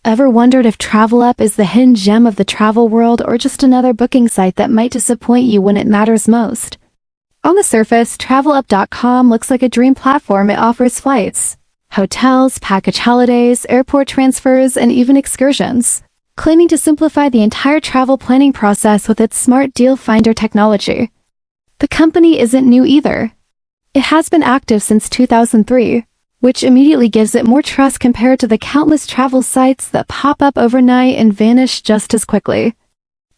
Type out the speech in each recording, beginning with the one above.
Ever wondered if TravelUp is the hidden gem of the travel world or just another booking site that might disappoint you when it matters most? On the surface, TravelUp.com looks like a dream platform. It offers flights, hotels, package holidays, airport transfers, and even excursions, claiming to simplify the entire travel planning process with its smart deal finder technology. The company isn't new either. It has been active since 2003, which immediately gives it more trust compared to the countless travel sites that pop up overnight and vanish just as quickly.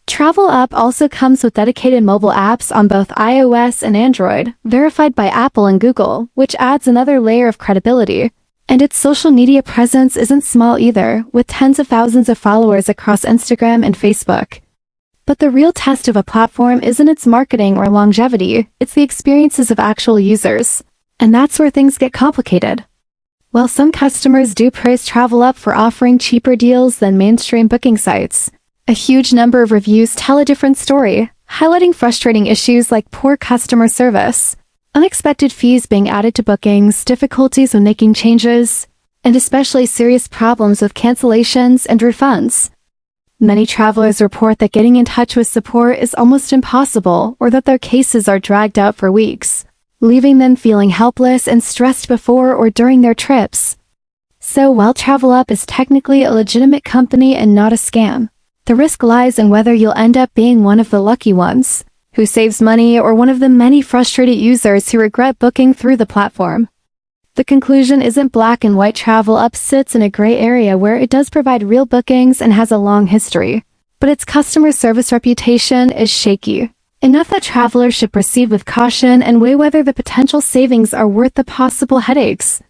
TravelUp also comes with dedicated mobile apps on both iOS and Android, verified by Apple and Google, which adds another layer of credibility. And its social media presence isn't small either, with tens of thousands of followers across Instagram and Facebook. But the real test of a platform isn't its marketing or longevity, it's the experiences of actual users. And that's where things get complicated. While some customers do praise TravelUp for offering cheaper deals than mainstream booking sites, a huge number of reviews tell a different story, highlighting frustrating issues like poor customer service, unexpected fees being added to bookings, difficulties when making changes, and especially serious problems with cancellations and refunds. Many travelers report that getting in touch with support is almost impossible or that their cases are dragged out for weeks, leaving them feeling helpless and stressed before or during their trips. So while TravelUp is technically a legitimate company and not a scam, the risk lies in whether you'll end up being one of the lucky ones who saves money or one of the many frustrated users who regret booking through the platform. The conclusion isn't black and white. TravelUp sits in a gray area where it does provide real bookings and has a long history, but its customer service reputation is shaky. Enough that travelers should proceed with caution and weigh whether the potential savings are worth the possible headaches.